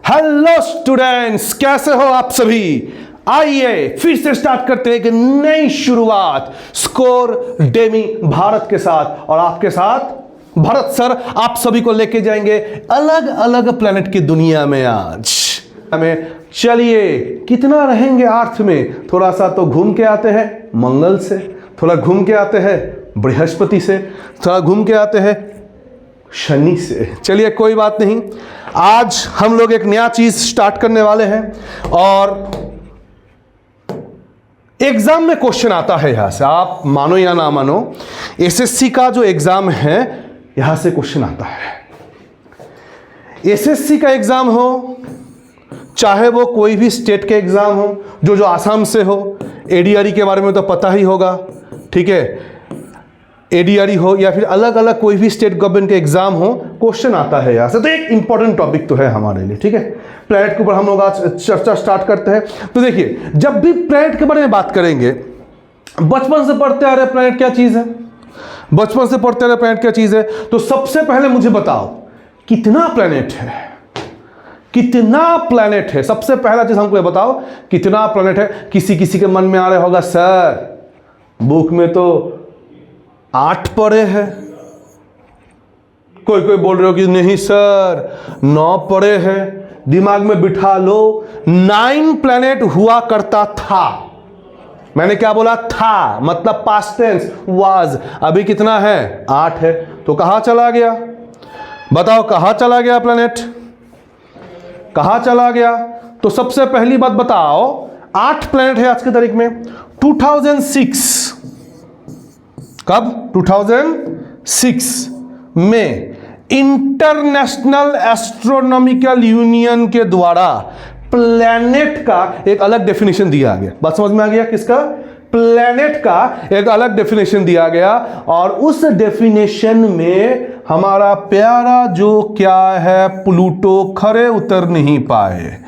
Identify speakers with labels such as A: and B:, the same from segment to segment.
A: Hello students, कैसे हो आप सभी। आइए फिर से स्टार्ट करते हैं एक नई शुरुआत स्कोर डेमी भारत के साथ। और आपके साथ भरत सर आप सभी को लेके जाएंगे अलग अलग प्लेनेट की दुनिया में। आज हमें चलिए कितना रहेंगे अर्थ में, थोड़ा सा तो घूम के आते हैं मंगल से, थोड़ा घूम के आते हैं बृहस्पति से, थोड़ा घूम के आते हैं शनि से। चलिए कोई बात नहीं, आज हम लोग एक नया चीज स्टार्ट करने वाले हैं और एग्जाम में क्वेश्चन आता है यहां से, आप मानो या ना मानो। एसएससी का जो एग्जाम है यहां से क्वेश्चन आता है। एसएससी का एग्जाम हो चाहे वो कोई भी स्टेट के एग्जाम हो, जो आसाम से हो, एडीआरई के बारे में तो पता ही होगा, ठीक है। एडीआरई हो या फिर अलग अलग कोई भी स्टेट गवर्नमेंट के एग्जाम हो, क्वेश्चन आता है यहां से। तो एक इंपॉर्टेंट टॉपिक तो है हमारे लिए, ठीक है। प्लेनेट के ऊपर हम लोग आज चर्चा स्टार्ट करते हैं। तो देखिए, जब भी प्लेनेट के बारे में बात करेंगे, बचपन से पढ़ते आ रहे प्लेनेट क्या चीज है, बचपन से पढ़ते आ रहे प्लेनेट क्या चीज है। तो सबसे पहले मुझे बताओ कितना प्लेनेट है, कितना प्लेनेट है। सबसे पहला चीज हमको बताओ कितना प्लेनेट है। किसी के मन में आ रहा होगा सर बुक में तो 8 पड़े हैं, कोई बोल रहे हो कि नहीं सर 9 पड़े हैं। दिमाग में बिठा लो 9 प्लेनेट हुआ करता था। मैंने क्या बोला था, मतलब पास्ट टेंस वाज। अभी कितना है 8 है, तो कहां चला गया बताओ, कहां चला गया प्लेनेट, कहां चला गया। तो सबसे पहली बात बताओ 8 प्लेनेट है आज की तारीख में। 2006 कब 2006 में इंटरनेशनल एस्ट्रोनॉमिकल यूनियन के द्वारा प्लैनेट का एक अलग डेफिनेशन दिया गया। बात समझ में आ गया, किसका, प्लैनेट का एक अलग डेफिनेशन दिया गया। और उस डेफिनेशन में हमारा प्यारा जो क्या है प्लूटो खरे उतर नहीं पाए,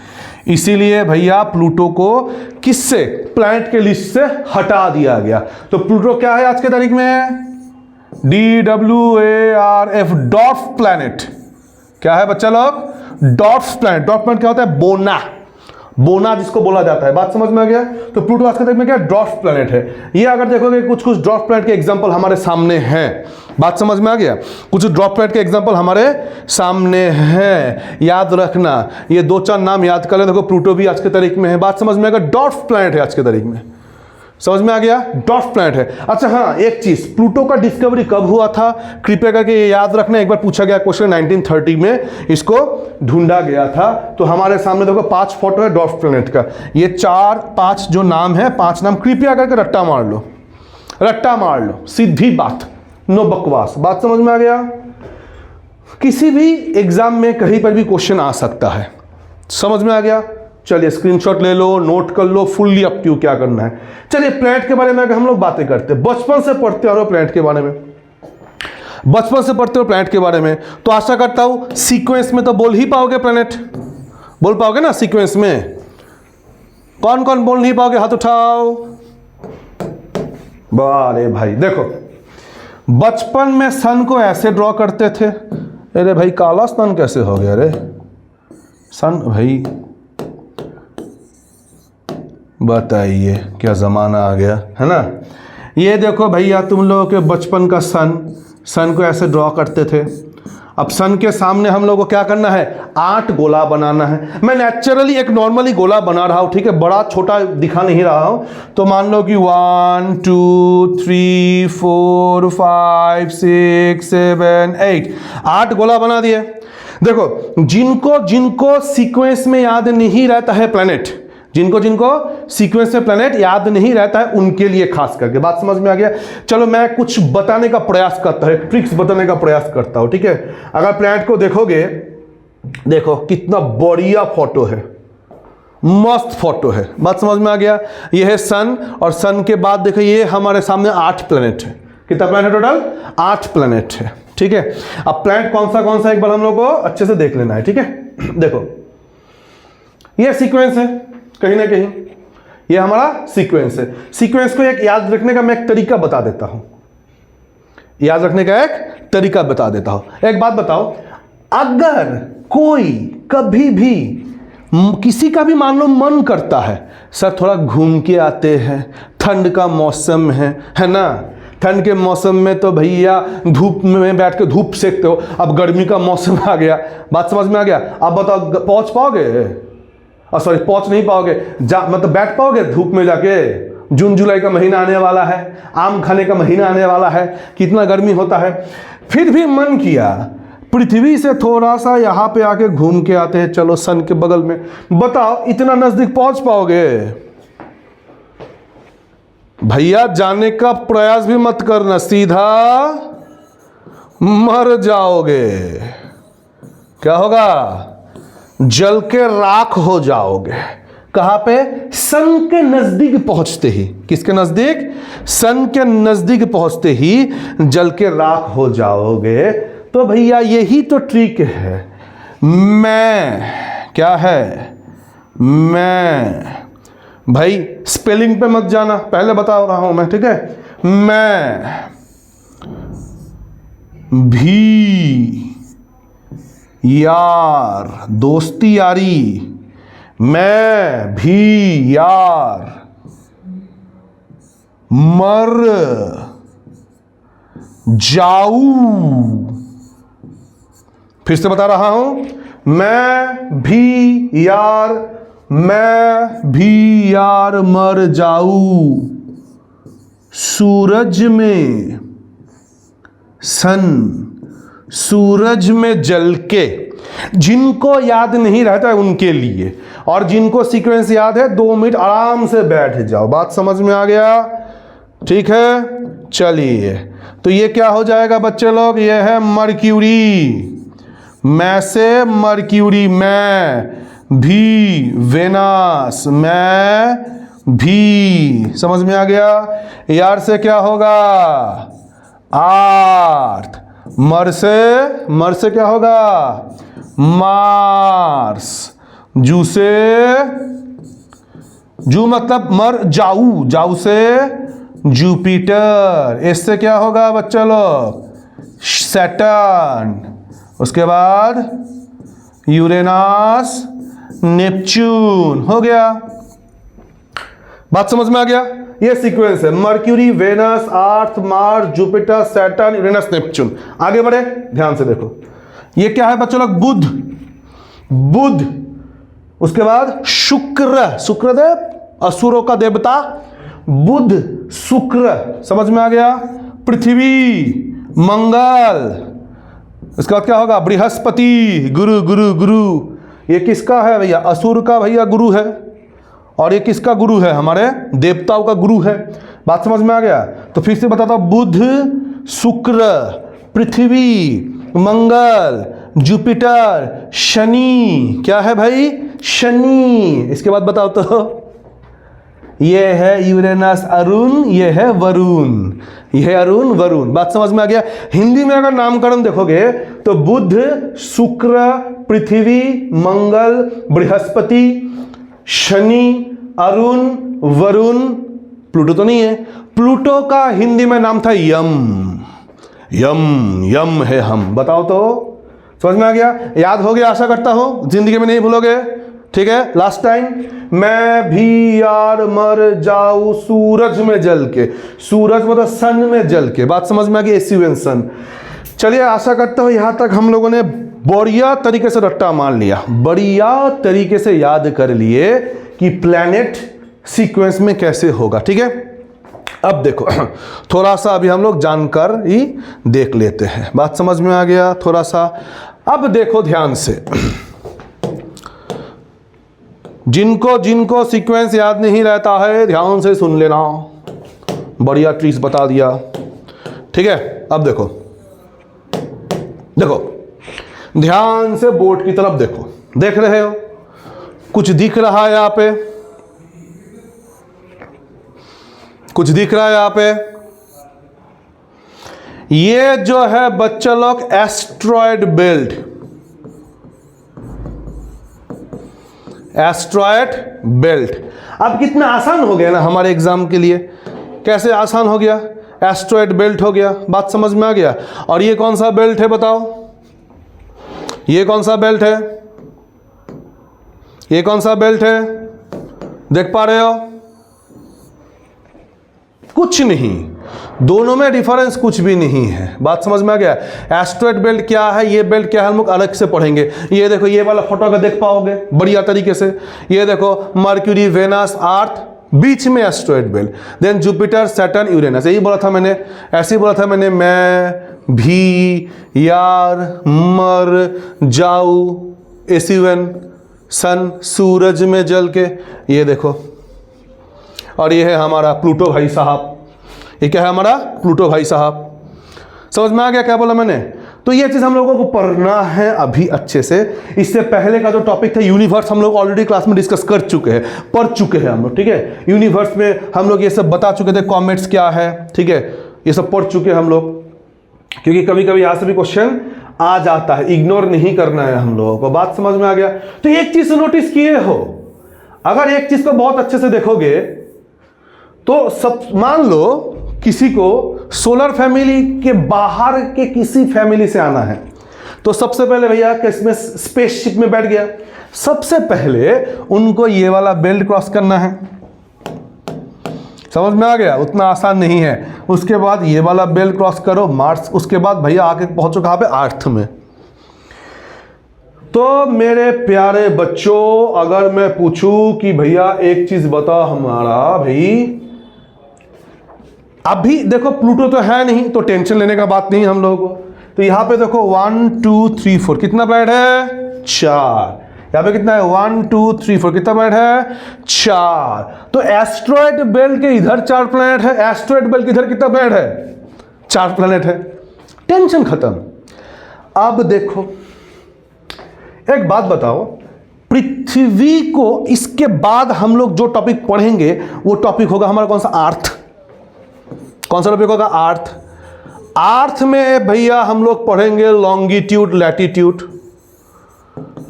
A: इसीलिए भैया प्लूटो को किससे, प्लैनेट के लिस्ट से हटा दिया गया। तो प्लूटो क्या है आज के तारीख में, DWARF डॉर्फ प्लैनेट। क्या है बच्चा लोग, डॉर्फ प्लैनेट। डॉर्फ प्लैनेट क्या होता है, बोना, बोना जिसको बोला जाता है। बात समझ में आ गया। तो प्लूटो आज के तारीख में क्या डॉर्फ प्लैनेट है। ये अगर देखोगे कुछ डॉर्फ प्लैनेट के एग्जांपल हमारे सामने हैं। बात समझ में आ गया, कुछ ड्रॉप प्लेनेट के एग्जांपल हमारे सामने हैं, याद रखना। ये 2-4 नाम याद कर ले। देखो प्लूटो भी आज के तारीख में है। बात समझ में आ गया, डॉर्फ प्लेनेट है आज के तारीख में, समझ में आ गया, डॉर्फ प्लेनेट है। अच्छा हाँ, एक चीज, प्लूटो का डिस्कवरी कब हुआ था कृपया करके ये याद रखना। एक बार पूछा गया क्वेश्चन, 1930 में इसको ढूंढा गया था। तो हमारे सामने देखो 5 फोटो है डॉर्फ प्लेनेट का। ये 4-5 जो नाम है, 5 नाम कृपया करके रट्टा मार लो, रट्टा मार लो, सीधी बात, नो बकवास। बात समझ में आ गया। किसी भी एग्जाम में कहीं पर भी क्वेश्चन आ सकता है, समझ में आ गया। चलिए स्क्रीनशॉट ले लो, नोट कर लो, फुल्ली अप टू क्या करना है। चलिए प्लैनेट के बारे में अगर हम लोग बातें करते हैं, बचपन से पढ़ते आ रहे हो प्लैनेट के बारे में, बचपन से पढ़ते हो प्लैनेट के बारे में, तो आशा करता हूं सीक्वेंस में तो बोल ही पाओगे प्लैनेट, बोल पाओगे ना सीक्वेंस में। कौन कौन बोल नहीं पाओगे, हाथ उठाओ। अरे भाई देखो, बचपन में सन को ऐसे ड्रॉ करते थे। अरे भाई काला सन कैसे हो गया रे सन, भाई बताइए क्या जमाना आ गया है ना। ये देखो भैया तुम लोगों के बचपन का सन को ऐसे ड्रॉ करते थे। अब सन के सामने हम लोगों को क्या करना है, 8 गोला बनाना है। मैं नेचुरली एक नॉर्मली गोला बना रहा हूं, ठीक है, बड़ा छोटा दिखा नहीं रहा हूं। तो मान लो कि 1 2 3 4 5 6 7 8 गोला बना दिए। देखो जिनको सीक्वेंस में याद नहीं रहता है प्लैनेट, जिनको सीक्वेंस में प्लैनेट याद नहीं रहता है, उनके लिए खास करके। बात समझ में आ गया। चलो मैं कुछ बताने का प्रयास करता हूं, ट्रिक्स बताने का प्रयास करता हूं, ठीक है। अगर प्लैनेट को देखोगे, देखो कितना बढ़िया फोटो है, मस्त फोटो है। बात समझ में आ गया। यह है सन, और सन के बाद देखो ये हमारे सामने 8 प्लैनेट है। कितना प्लैनेट टोटल, 8 प्लैनेट है, ठीक है। अब प्लैनेट कौन सा एक बार हम लोग को अच्छे से देख लेना है, ठीक है। देखो ये सीक्वेंस है, कहीं ना कहीं ये हमारा सीक्वेंस है। सीक्वेंस को एक याद रखने का मैं एक तरीका बता देता हूं, याद रखने का एक तरीका बता देता हूं। एक बात बताओ, अगर कोई कभी भी किसी का भी मान लो मन करता है सर थोड़ा घूम के आते हैं, ठंड का मौसम है ना, ठंड के मौसम में तो भैया धूप में बैठ के धूप सेकते हो, अब गर्मी का मौसम आ गया, बात समझ में आ गया। अब बताओ पहुंच पाओगे, सॉरी पहुंच नहीं पाओगे, मतलब बैठ पाओगे धूप में जाके? जून जुलाई का महीना आने वाला है, आम खाने का महीना आने वाला है, कितना गर्मी होता है। फिर भी मन किया पृथ्वी से थोड़ा सा यहाँ पे आके घूम के आते हैं, चलो सन के बगल में। बताओ इतना नजदीक पहुंच पाओगे? भैया जाने का प्रयास भी मत करना, सीधा मर जाओगे। क्या होगा? जल के राख हो जाओगे। कहां पे? सन के नजदीक पहुंचते ही। किसके नजदीक? सन के नजदीक पहुंचते ही जल के राख हो जाओगे। तो भैया यही तो ट्रिक है। मैं क्या है? मैं भाई स्पेलिंग पे मत जाना, पहले बता रहा हूं मैं, ठीक है? मैं भी यार, दोस्ती यारी, मैं भी यार मर जाऊं। फिर से बता रहा हूं, मैं भी यार, मैं भी यार मर जाऊं सूरज में, सन सूरज में जल के। जिनको याद नहीं रहता है उनके लिए, और जिनको सीक्वेंस याद है 2 मिनट आराम से बैठ जाओ। बात समझ में आ गया? ठीक है, चलिए। तो ये क्या हो जाएगा बच्चे लोग? ये है मर्क्यूरी। मैं से मर्क्यूरी, मैं भी वेनस, मैं भी। समझ में आ गया? यार से क्या होगा? आर्थ। मर से क्या होगा? मार्स। जू से, जू मतलब मर जाऊ, जाऊ से जुपिटर। इससे क्या होगा बच्चा लोग? सैटर्न। उसके बाद यूरेनस, नेपच्यून। हो गया? बात समझ में आ गया? ये सीक्वेंस है, Mercury, Venus, Earth, Mars, Jupiter, Saturn, Uranus, Neptune. आगे बढ़े, ध्यान से देखो। ये क्या है बच्चों लोग? बुध। बुध। उसके बाद शुक्र, शुक्रदेव असुरों का देवता, बुध, शुक्र। समझ में आ गया? पृथ्वी, मंगल। इसके बाद क्या होगा? बृहस्पति, गुरु, गुरु, गुरु। ये किसका है भैया? असुर का भैया गुरु है। और ये किसका गुरु है? हमारे देवताओं का गुरु है। बात समझ में आ गया? तो फिर से बताता हूं, बुध, शुक्र, पृथ्वी, मंगल, जुपिटर, शनि। क्या है भाई? शनि। इसके बाद बताओ तो, ये है यूरेनस अरुण, ये है वरुण, ये है अरुण वरुण। बात समझ में आ गया? हिंदी में अगर नामकरण देखोगे तो बुध, शुक्र, पृथ्वी, मंगल, बृहस्पति, शनि, अरुण, वरुण। प्लूटो तो नहीं है। प्लूटो का हिंदी में नाम था यम। यम, यम है हम। बताओ तो, समझ में आ गया? याद हो गया आशा करता हूं, जिंदगी में नहीं भूलोगे। ठीक है, लास्ट टाइम। मैं भी यार मर जाऊं सूरज में जल के। सूरज मतलब सन में जल के। बात समझ में आ गई? सन। चलिए, आशा करता हूं यहां तक हम लोगों ने बढ़िया तरीके से रट्टा मान लिया, बढ़िया तरीके से याद कर लिए कि प्लैनेट सीक्वेंस में कैसे होगा। ठीक है, अब देखो थोड़ा सा अभी हम लोग जानकर ही देख लेते हैं। बात समझ में आ गया थोड़ा सा? अब देखो ध्यान से, जिनको जिनको सीक्वेंस याद नहीं रहता है ध्यान से सुन लेना, बढ़िया ट्रिक्स बता दिया। ठीक है, अब देखो, देखो ध्यान से बोर्ड की तरफ देखो। देख रहे हो कुछ दिख रहा है यहां पे? कुछ दिख रहा है यहां पे? ये जो है बच्चा लोग एस्ट्रॉयड बेल्ट, एस्ट्रॉयड बेल्ट। अब कितना आसान हो गया ना हमारे एग्जाम के लिए। कैसे आसान हो गया? एस्ट्रॉयड बेल्ट हो गया। बात समझ में आ गया? और ये कौन सा बेल्ट है बताओ? ये कौन सा बेल्ट है? ये कौन सा बेल्ट है, देख पा रहे हो? कुछ नहीं, दोनों में डिफरेंस कुछ भी नहीं है। बात समझ में आ गया? एस्ट्रॉयड बेल्ट क्या है, ये बेल्ट क्या है, हम लोग अलग से पढ़ेंगे। ये देखो, ये वाला फोटो अगर देख पाओगे बढ़िया तरीके से, ये देखो मर्क्यूरी, वेनस, अर्थ, बीच में asteroid belt, then Jupiter, Saturn, Uranus. यही बोला था मैंने, ऐसे ही बोला था मैंने, मैं, भी, यार, मर, जाऊ, एसिवन, सन, सूरज में जल के, ये देखो। और ये है हमारा प्लूटो भाई साहब। ये क्या है हमारा? प्लूटो भाई साहब। समझ में आ गया क्या बोला मैंने? तो ये चीज़ हम लोगों को पढ़ना है अभी अच्छे से। इससे पहले का जो टॉपिक था यूनिवर्स, हम लोग ऑलरेडी क्लास में डिस्कस कर चुके हैं, पढ़ चुके हैं हम लोग, ठीक है। यूनिवर्स में हम लोग ये सब बता चुके थे, कॉमेट्स क्या है, ठीक है, ये सब पढ़ चुके हैं हम लोग। क्योंकि कभी कभी यहाँ से भी क्वेश्चन आ जाता है, इग्नोर नहीं करना है हम लोगों को। बात समझ में आ गया? तो एक चीज नोटिस किए हो, अगर एक चीज को बहुत अच्छे से देखोगे तो सब, मान लो किसी को सोलर फैमिली के बाहर के किसी फैमिली से आना है, तो सबसे पहले भैया किसमें, स्पेसशिप में बैठ गया। सबसे पहले उनको ये वाला बेल्ट क्रॉस करना है। समझ में आ गया? उतना आसान नहीं है। उसके बाद ये वाला बेल्ट क्रॉस करो, मार्स, उसके बाद भैया आके पहुंचो कहां पे? अर्थ में। तो मेरे प्यारे बच्चों, अगर मैं पूछूं कि भैया एक चीज बता हमारा भाई, अभी देखो प्लूटो तो है नहीं, तो टेंशन लेने का बात नहीं हम लोगों को। तो यहां पे देखो 1 2 3 4, कितना प्लैनेट है? 4। यहां पे कितना है? 1 2 3 4, कितना प्लैनेट है? 4। तो एस्ट्रॉयड बेल्ट के इधर 4 प्लैनेट है, एस्ट्रॉयड बेल्ट के इधर कितना प्लैनेट है? 4 प्लैनेट है। टेंशन खत्म। अब देखो एक बात बताओ, पृथ्वी को इसके बाद हम लोग जो टॉपिक पढ़ेंगे वो टॉपिक होगा हमारा कौन सा? अर्थ। कौन सा टॉपिक होगा? अर्थ। अर्थ में भैया हम लोग पढ़ेंगे लॉन्गिट्यूड, लैटिट्यूड,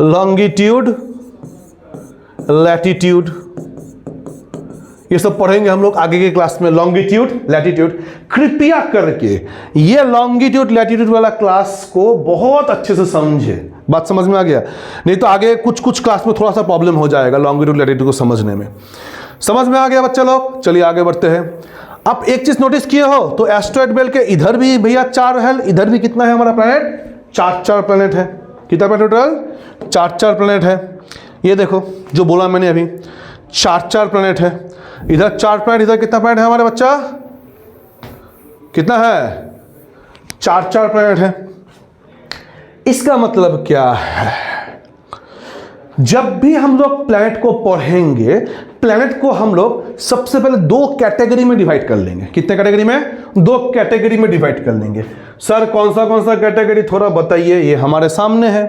A: लॉन्गिट्यूड, लैटिट्यूड, ये सब पढ़ेंगे हम लोग आगे के क्लास में। Longitude, latitude. कृपया करके ये लॉन्गिट्यूड लैटिट्यूड वाला क्लास को बहुत अच्छे से समझे। बात समझ में आ गया? नहीं तो आगे कुछ कुछ क्लास में थोड़ा सा प्रॉब्लम हो जाएगा लॉन्गिट्यूड लैटिट्यूड को समझने में। समझ में आ गया बच्चा लोग? चलिए आगे बढ़ते हैं। अब एक चीज नोटिस किए हो तो एस्ट्रॉयड बेल्ट के इधर भी भैया 4 है, इधर भी कितना है हमारा प्लैनेट? 4 प्लैनेट है। कितना प्लैनेट टोटल? 4 प्लैनेट है। ये देखो जो बोला मैंने अभी, 4 प्लैनेट है। इधर 4 प्लैनेट, इधर कितना प्लैनेट है हमारे बच्चा? कितना है? 4 प्लैनेट है। इसका मतलब क्या है? जब भी हम लोग प्लैनेट को पढ़ेंगे, प्लैनेट को हम लोग सबसे पहले 2 कैटेगरी में डिवाइड कर लेंगे। कितने कैटेगरी में? 2 कैटेगरी में डिवाइड कर लेंगे। सर कौन सा कैटेगरी, थोड़ा बताइए। ये हमारे सामने है।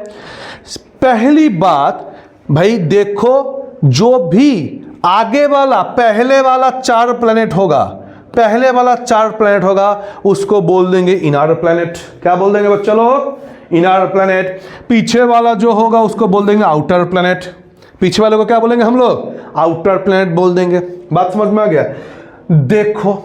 A: पहली बात भाई देखो, जो भी आगे वाला पहले वाला 4 प्लैनेट होगा, पहले वाला 4 प्लैनेट होगा, उसको बोल देंगे इनर प्लैनेट। क्या बोल देंगे बच्चा लोग? Inner planet. पीछे वाला जो होगा उसको बोल देंगे आउटर प्लैनेट। पीछे वाले को क्या बोलेंगे हम लोग? आउटर प्लैनेट बोल देंगे। बात समझ में आ गया? देखो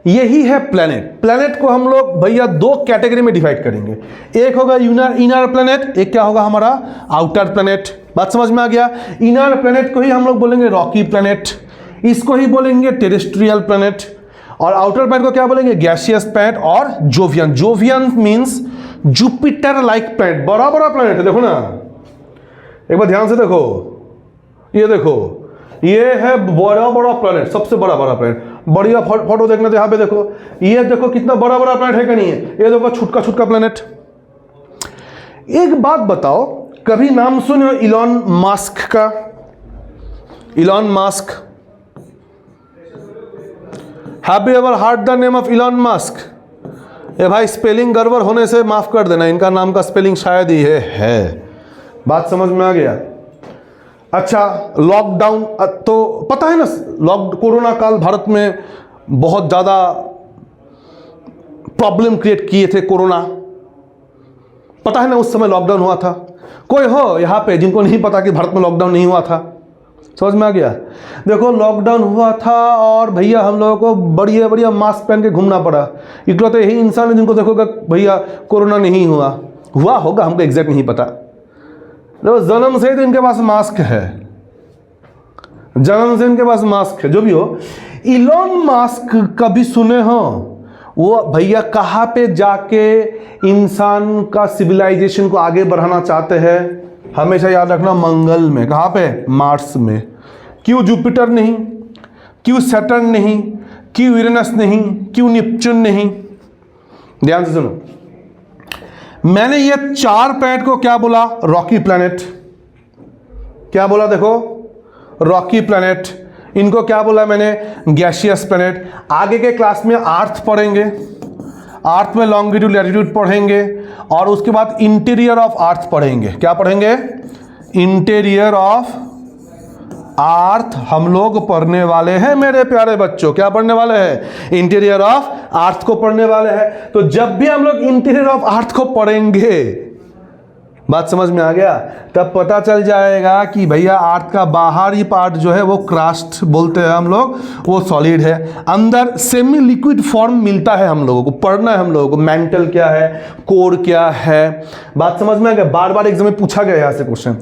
A: यही है प्लैनेट। प्लैनेट को हम लोग भैया 2 कैटेगरी में डिवाइड करेंगे। एक होगा इनर प्लैनेट, एक क्या होगा हमारा? Outer planet. बात समझ में आ गया? इनर प्लैनेट को ही हम लोग बोलेंगे रॉकी प्लैनेट, इसको ही बोलेंगे टेरेस्ट्रियल प्लैनेट, और आउटर प्लैनेट को क्या बोलेंगे? गैसियस प्लैनेट और Jovian. Jovian means Jupiter like planet, बड़ा बड़ा प्लैनेट है। देखो ना, एक बार ध्यान से देखो, ये देखो, ये है बड़ा बड़ा प्लैनेट, सबसे बड़ा बड़ा प्लैनेट। बढ़िया फोटो देखना तो यहाँ पे देखो, ये देखो कितना बड़ा बड़ा प्लैनेट है कि नहीं है? ये देखो छुटका छुटका प्लैनेट। एक बात बताओ, कभी नाम सुने इलॉन मस्क का? Elon Musk, have you ever heard the name of Elon Musk? ये भाई स्पेलिंग गड़बड़ होने से माफ कर देना, इनका नाम का स्पेलिंग शायद ही है। बात समझ में आ गया? अच्छा, लॉकडाउन तो पता है ना, कोरोना काल भारत में बहुत ज़्यादा प्रॉब्लम क्रिएट किए थे। कोरोना पता है ना, उस समय लॉकडाउन हुआ था। कोई हो यहाँ पे जिनको नहीं पता कि भारत में लॉकडाउन नहीं हुआ था? समझ में आ गया? देखो लॉकडाउन हुआ था और भैया हम लोगों को बढ़िया बढ़िया मास्क पहन के घूमना पड़ा। इकलौते यही इंसान है जिनको देखोगे भैया कोरोना नहीं हुआ होगा, हमको एग्जैक्ट नहीं पता। देखो जन्म से ही तो इनके पास मास्क है, जन्मदिन के पास मास्क है, जो भी हो। इलॉन मास्क कभी सुने हो? वो भैया कहाँ पे जाके इंसान का सिविलाइजेशन को आगे बढ़ाना चाहते हैं? हमेशा याद रखना, मंगल में। कहाँ पे? मार्स में। क्यों जुपिटर नहीं? क्यों सैटर्न नहीं? क्यों यूरेनस नहीं? क्यों नेपच्यून नहीं? ध्यान से सुनो, मैंने ये 4 प्लैनेट को क्या बोला? Rocky planet. क्या बोला? देखो, रॉकी प्लैनेट। इनको क्या बोला मैंने? Gaseous planet. आगे के क्लास में अर्थ पढ़ेंगे, अर्थ में लॉन्गिट्यूड लैटिट्यूड पढ़ेंगे, और उसके बाद इंटीरियर ऑफ अर्थ पढ़ेंगे। क्या पढ़ेंगे? इंटीरियर ऑफ अर्थ हम लोग पढ़ने वाले हैं मेरे प्यारे बच्चों। क्या पढ़ने वाले हैं? इंटीरियर ऑफ अर्थ को पढ़ने वाले हैं। तो जब भी हम लोग इंटीरियर ऑफ अर्थ को पढ़ेंगे, बात समझ में आ गया, तब पता चल जाएगा कि भैया अर्थ का बाहरी पार्ट जो है वो क्रस्ट बोलते हैं हम लोग, वो सॉलिड है, अंदर सेमी लिक्विड फॉर्म मिलता है। हम लोगों को पढ़ना है, हम लोगों को मेंटल क्या है, कोर क्या है। बात समझ में आ गया? बार बार एग्जाम में पूछा गया यहाँ से क्वेश्चन।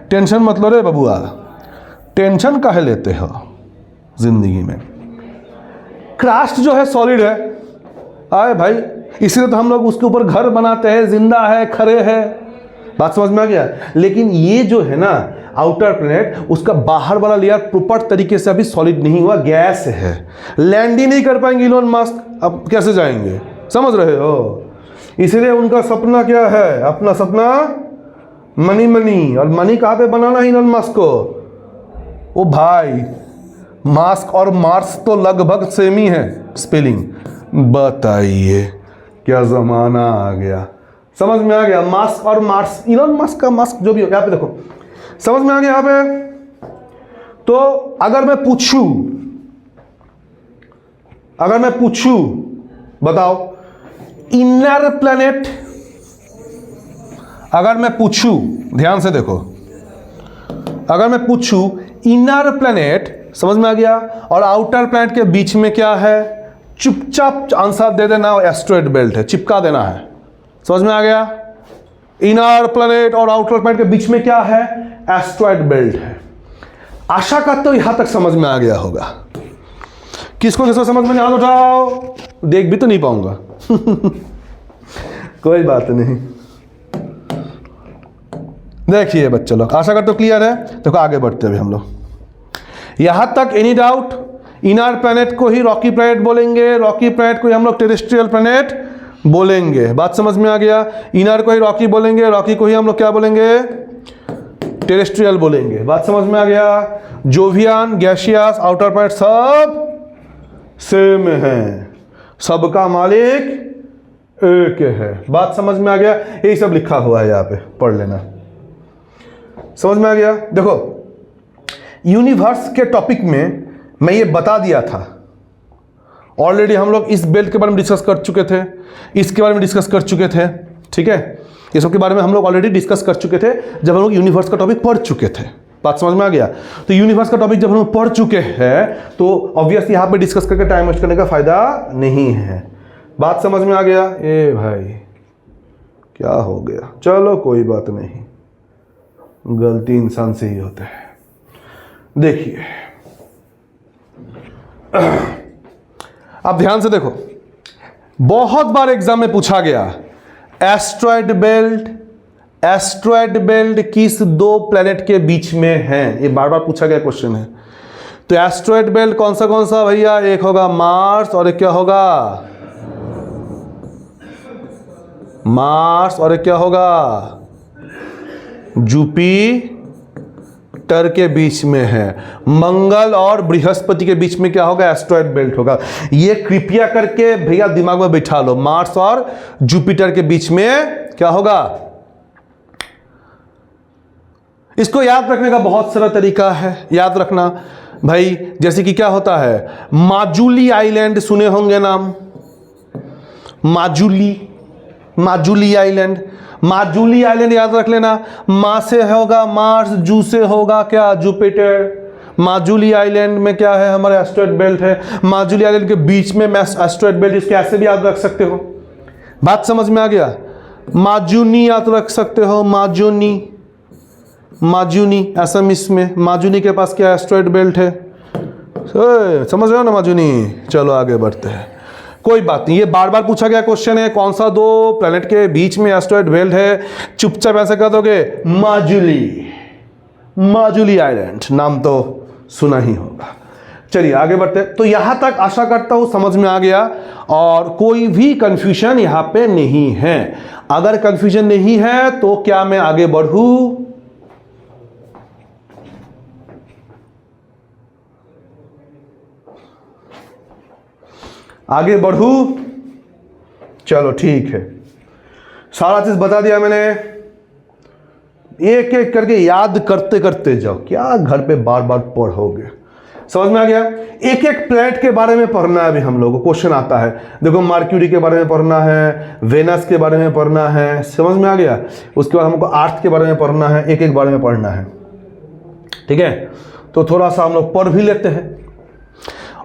A: टेंशन मत लो रे बबुआ, टेंशन काहे लेते हो जिंदगी में? क्रस्ट जो है सॉलिड है, आए भाई, इसलिए तो हम लोग उसके ऊपर घर बनाते हैं, जिंदा है, खड़े है। बात समझ में आ गया? लेकिन ये जो है ना आउटर प्लैनेट, उसका बाहर वाला लेयर प्रॉपर तरीके से अभी सॉलिड नहीं हुआ, गैस है। लैंड ही नहीं कर पाएंगे इलोन मस्क, अब कैसे जाएंगे? समझ रहे हो? इसलिए उनका सपना क्या है? अपना सपना मनी मनी। और मनी कहाँ पे बनाना है इलोन मस्क को? ओ भाई, मास्क और मार्स तो लगभग सेम ही है स्पेलिंग। बताइए क्या जमाना आ गया। समझ में आ गया? मास्क और मार्स, इलोन मस्क का मास्क जो भी हो, यहाँ पे देखो, समझ में आ गया यहाँ पे? तो अगर मैं पूछूं बताओ, इनर प्लैनेट, अगर मैं पूछूं, ध्यान से देखो, अगर मैं पूछूं इनर प्लैनेट, समझ में आ गया, और आउटर प्लैनेट के बीच में क्या है, चुपचाप आंसर दे देना, एस्टेरॉयड बेल्ट है, चिपका देना है। समझ में आ गया? इनर प्लैनेट और आउटर प्लैनेट के बीच में क्या है? एस्टेरॉयड बेल्ट है। आशा करते हो यहां तक समझ में आ गया होगा। किसको किसको समझ में नहीं? हाथ उठाओ, देख भी तो नहीं पाऊंगा। कोई बात नहीं, देखिए बच्चे लोग, आशा करते हो क्लियर है। देखो आगे बढ़ते हैं हम लोग। यहां तक एनी डाउट? इनर प्लैनेट को ही रॉकी प्लैनेट बोलेंगे, रॉकी प्लैनेट को ही हम लोग टेरेस्ट्रियल प्लैनेट बोलेंगे। बात समझ में आ गया? इनर को ही रॉकी बोलेंगे, रॉकी को ही हम लोग क्या बोलेंगे? टेरेस्ट्रियल बोलेंगे। बात समझ में आ गया? जोवियन, गैसियस, आउटर प्लैनेट सब सेम है, सबका मालिक एक है। बात समझ में आ गया? यही सब लिखा हुआ है यहाँ पे, पढ़ लेना। समझ में आ गया? देखो, यूनिवर्स के टॉपिक में मैं ये बता दिया था ऑलरेडी। हम लोग इस बेल्ट के बारे में डिस्कस कर चुके थे, इसके बारे में डिस्कस कर चुके थे, ठीक है? ये सब के बारे में हम लोग ऑलरेडी डिस्कस कर चुके थे जब हम लोग यूनिवर्स का टॉपिक पढ़ चुके थे। बात समझ में आ गया? तो यूनिवर्स का टॉपिक जब हम पढ़ चुके हैं तो ऑब्वियसली यहाँ पे डिस्कस करके टाइम वेस्ट करने का फायदा नहीं है। बात समझ में आ गया? ए भाई क्या हो गया? चलो कोई बात नहीं, गलती इंसान से ही होता है। देखिए अब ध्यान से देखो, बहुत बार एग्जाम में पूछा गया एस्टेरॉयड बेल्ट किस 2 प्लैनेट के बीच में है, ये बार बार पूछा गया क्वेश्चन है। तो एस्टेरॉयड बेल्ट कौन सा भैया? एक होगा मार्स और एक क्या होगा? मार्स और एक क्या होगा? जुपिटर के बीच में है। मंगल और बृहस्पति के बीच में क्या होगा? एस्टेरॉयड बेल्ट होगा। ये कृपया करके भैया दिमाग में बैठा लो, मार्स और जुपिटर के बीच में क्या होगा? इसको याद रखने का बहुत सारा तरीका है, याद रखना भाई। जैसे कि क्या होता है, माजुली आइलैंड सुने होंगे नाम, माजुली आइलैंड। माजुली आइलैंड याद रख लेना, मा से होगा मार्स, जू से होगा क्या? जुपिटर। माजुली आइलैंड में क्या है? हमारा एस्टेरॉयड बेल्ट है। माजुली आइलैंड के बीच में एस्टेरॉयड बेल्ट, इसको ऐसे भी याद रख सकते हो। बात समझ में आ गया? माजुनी याद रख सकते हो, माजुनी, माजुनी, असमिस में माजुनी के पास क्या एस्टेरॉयड बेल्ट है? समझ रहे हो ना माजुनी? चलो आगे बढ़ते हैं, कोई बात नहीं, ये बार बार पूछा गया क्वेश्चन है, कौन सा दो प्लेनेट के बीच में एस्टेरॉयड बेल्ट है? चुपचाप ऐसे कर दोगे, माजुली, माजुली आइलैंड, नाम तो सुना ही होगा। चलिए आगे बढ़ते हैं। तो यहां तक आशा करता हूं समझ में आ गया और कोई भी कंफ्यूजन यहां पे नहीं है। अगर कंफ्यूजन नहीं है तो क्या मैं आगे बढ़ूं? आगे बढ़ूं? चलो ठीक है, सारा चीज बता दिया मैंने, एक एक करके याद करते करते जाओ, क्या घर पे बार बार पढ़ोगे? समझ में आ गया? एक एक प्लेनेट के बारे में पढ़ना है। अभी हम लोगों को क्वेश्चन आता है, देखो मर्क्यूरी के बारे में पढ़ना है, वेनस के बारे में पढ़ना है, समझ में आ गया? उसके बाद हमको अर्थ के बारे में पढ़ना है, एक एक बारे में पढ़ना है, ठीक है? तो थोड़ा सा हम लोग पढ़ भी लेते हैं,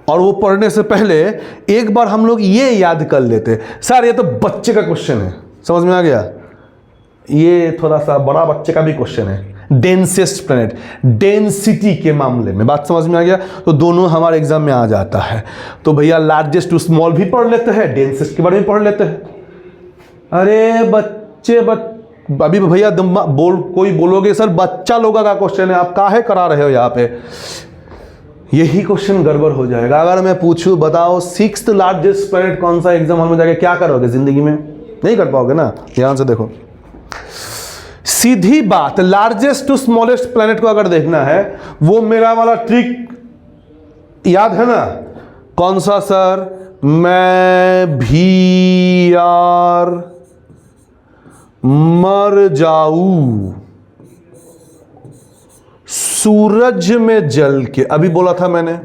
A: और वो पढ़ने से पहले एक बार हम लोग ये याद कर लेते हैं। सर ये तो बच्चे का क्वेश्चन है, समझ में आ गया? ये थोड़ा सा बड़ा बच्चे का भी क्वेश्चन है, डेंसेस्ट प्लैनेट, डेंसिटी के मामले में, बात समझ में आ गया? तो दोनों हमारे एग्जाम में आ जाता है। तो भैया लार्जेस्ट टू स्मॉल भी पढ़ लेते हैं, डेंसेस्ट के बारे में पढ़ लेते हैं। अरे बच्चे अभी भैया कोई बोलोगे सर बच्चा लोगों का क्वेश्चन है, आप काहे करा रहे हो यहाँ पे? यही क्वेश्चन गड़बड़ हो जाएगा। अगर मैं पूछूं बताओ 6th लार्जेस्ट प्लैनेट कौन सा, एग्जाम हॉल में जाके क्या करोगे? जिंदगी में नहीं कर पाओगे ना। ध्यान से देखो, सीधी बात, लार्जेस्ट टू स्मॉलेस्ट प्लैनेट को अगर देखना है, वो मेरा वाला ट्रिक याद है ना? कौन सा सर? मैं भी यार मर जाऊं सूरज में जल के, अभी बोला था मैंने,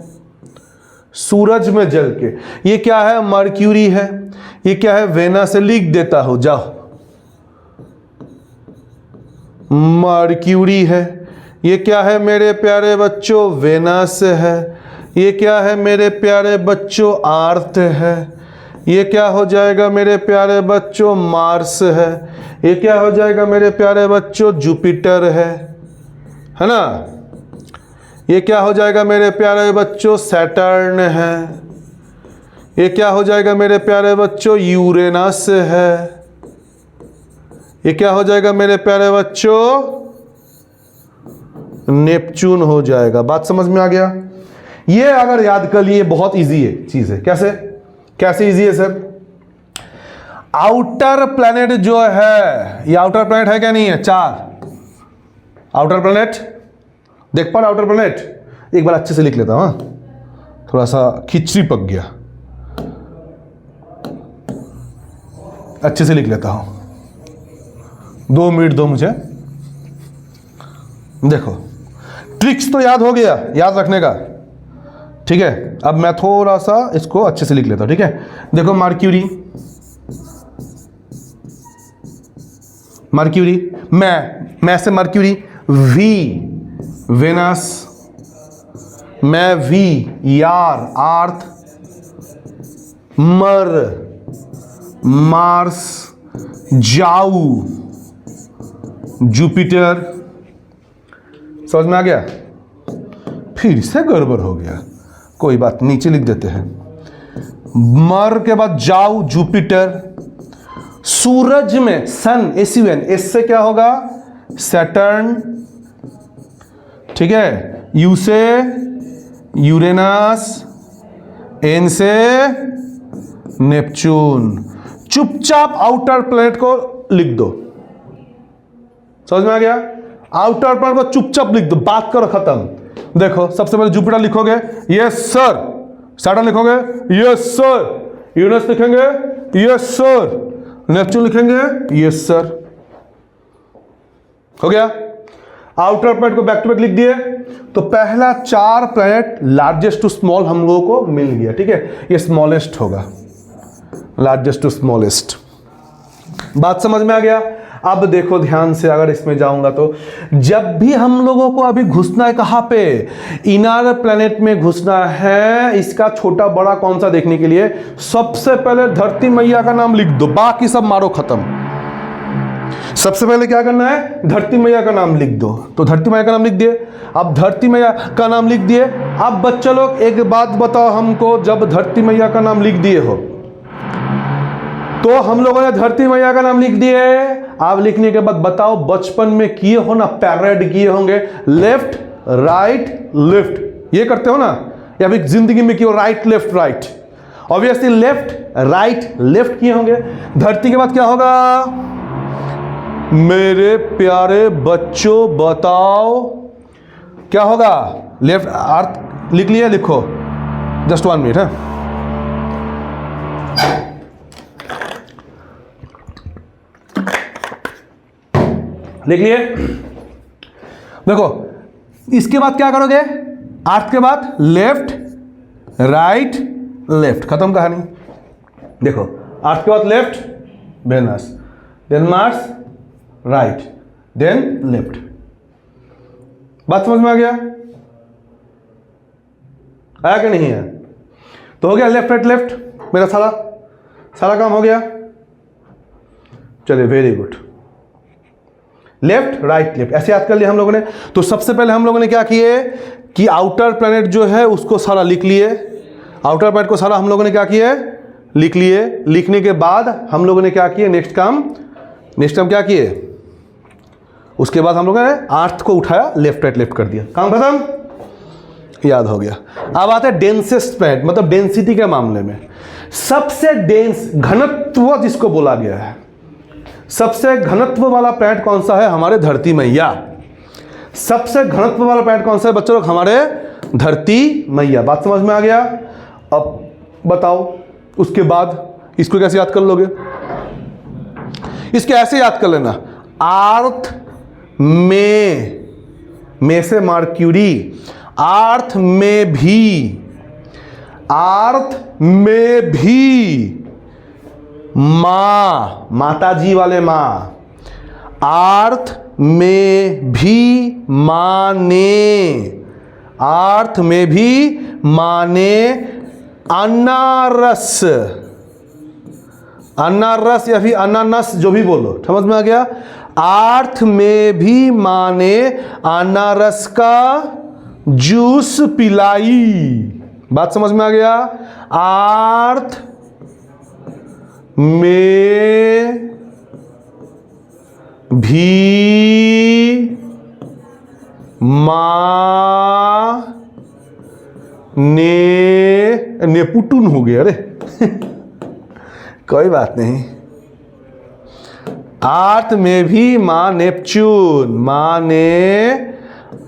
A: सूरज में जल के। ये क्या है? मर्क्यूरी है। ये क्या है? वेनस है। लिख देता हूं, जाओ, मर्क्यूरी है। ये क्या है मेरे प्यारे बच्चों? वेनस है। ये क्या है मेरे प्यारे बच्चों? अर्थ है। ये क्या हो जाएगा मेरे प्यारे बच्चों? मार्स है। ये क्या हो जाएगा मेरे प्यारे बच्चों? जुपिटर है ना? ये क्या हो जाएगा मेरे प्यारे बच्चों? सैटर्न है। ये क्या हो जाएगा मेरे प्यारे बच्चों? यूरेनस है। ये क्या हो जाएगा मेरे प्यारे बच्चों? नेपच्यून हो जाएगा। बात समझ में आ गया? ये अगर याद कर लिए बहुत इजी है चीज है। कैसे कैसे इजी है सर? आउटर प्लैनेट जो है, ये आउटर प्लैनेट है क्या नहीं है? 4 आउटर प्लैनेट देख पा रहा? आउटर प्लैनेट एक बार अच्छे से लिख लेता हूं, थोड़ा सा खिचड़ी पक गया, अच्छे से लिख लेता हूं, 2 मिनट दो मुझे। देखो ट्रिक्स तो याद हो गया, याद रखने का, ठीक है? अब मैं थोड़ा सा इसको अच्छे से लिख लेता हूं, ठीक है? देखो मर्क्यूरी, मर्क्यूरी, मैं से मर्क्यूरी, वी वेनस, मैं वी यार अर्थ, मर मार्स, जाऊ जुपिटर। समझ में आ गया? फिर से गड़बड़ हो गया, कोई बात, नीचे लिख देते हैं। मर के बाद जाऊ जुपिटर, सूरज में सन SUN, इससे क्या होगा? सैटर्न, ठीक है? यू से यूरेनस, एन से नेपच्यून। चुपचाप आउटर प्लैनेट को लिख दो। समझ में आ गया? आउटर प्लैनेट को चुपचाप लिख दो, बात करो खत्म। देखो सबसे पहले जुपिटर लिखोगे, यस सर। सैटर्न लिखोगे, यस सर। यूरेनस लिखेंगे, यस सर। नेपच्यून लिखेंगे, यस सर। हो गया? आउटर प्लैनेट को बैक टू बैक लिख दिए, तो पहला 4 प्लैनेट लार्जेस्ट टू स्मॉल हम लोगों को मिल गया, ठीक है? ये स्मॉलेस्ट होगा, लार्जेस्ट टू स्मॉलेस्ट। बात समझ में आ गया? अब देखो ध्यान से, अगर इसमें जाऊंगा तो जब भी हम लोगों को अभी घुसना है, कहां पे? इनर प्लैनेट में घुसना है। इसका छोटा बड़ा कौन सा देखने के लिए सबसे पहले धरती मैया का नाम लिख दो, बाकी सब मारो खत्म। सबसे पहले क्या करना है, धरती मैया का नाम लिख दो। तो धरती मैया का नाम लिख दिए। अब धरती मैया का नाम लिख दिए। अब बच्चे लोग एक बात बताओ हमको, जब धरती मैया का नाम लिख दिए हो तो हम लोगों ने धरती मैया का नाम लिख दिए। अब लिखने के बाद बताओ, बचपन में किए हो ना, पैरेड किए होंगे, लेफ्ट राइट लेफ्ट, ये करते हो ना, या फिर जिंदगी में किए हो right left right, obviously left right left किए होंगे। धरती के बाद क्या होगा, मेरे प्यारे बच्चों बताओ क्या होगा, लेफ्ट अर्थ लिख लिया, लिखो जस्ट 1 मिनट है। लिख लिए। देखो इसके बाद क्या करोगे, अर्थ के बाद लेफ्ट राइट लेफ्ट, खत्म कहानी। देखो अर्थ के बाद left Venus, then Mars right, then left. बात समझ में आ गया, आया कि नहीं है? तो हो गया लेफ्ट राइट लेफ्ट, मेरा सारा काम हो गया। चलिए very good, left right left ऐसे याद कर लिया हम लोगों ने। तो सबसे पहले हम लोगों ने क्या किए कि आउटर प्लैनेट जो है उसको सारा लिख लिए, आउटर प्लैनेट को सारा हम लोगों ने क्या किए, लिख लिए। लिखने के बाद हम लोगों ने क्या किए, नेक्स्ट काम क्या किए, उसके बाद हम लोगों ने अर्थ को उठाया, लेफ्ट राइट लेफ्ट कर दिया, काम खत्म, याद हो गया। अब आते हैं डेंसेस्ट प्लैनेट, मतलब डेंसिटी के मामले में सबसे डेंस, घनत्व जिसको बोला गया है, सबसे घनत्व वाला प्लैनेट कौन सा है, हमारे धरती मैया। सबसे घनत्व वाला प्लैनेट कौन सा है बच्चों लोग, हमारे धरती मैया। बात समझ में आ गया? अब बताओ उसके बाद इसको कैसे याद कर लोगे, इसके ऐसे याद कर लेना, अर्थ में से मर्क्यूरी, अर्थ में भी माँ, माता जी वाले माँ, अर्थ में भी माने, अर्थ में भी माने अनारस, अनारस या फिर अनानस जो भी बोलो, समझ में आ गया। अर्थ में भी माने अनारस का जूस पिलाई, बात समझ में आ गया। अर्थ में भी माँ ने पुटुन हो गया, अरे कोई बात नहीं। अर्थ में भी माँ नेपच्यून, माँ ने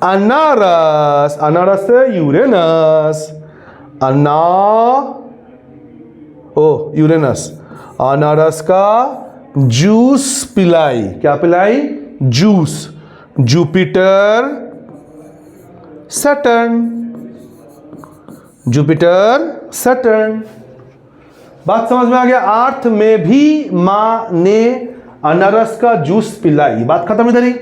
A: अनारस, अनारस से यूरेनस, यूरेनस, अनारस का जूस पिलाई, क्या पिलाई, juice. Jupiter Saturn, Jupiter Saturn, बात समझ में आ गया। अर्थ में भी माँ ने अनारस का जूस पिलाई, बात खत्म इधर ही।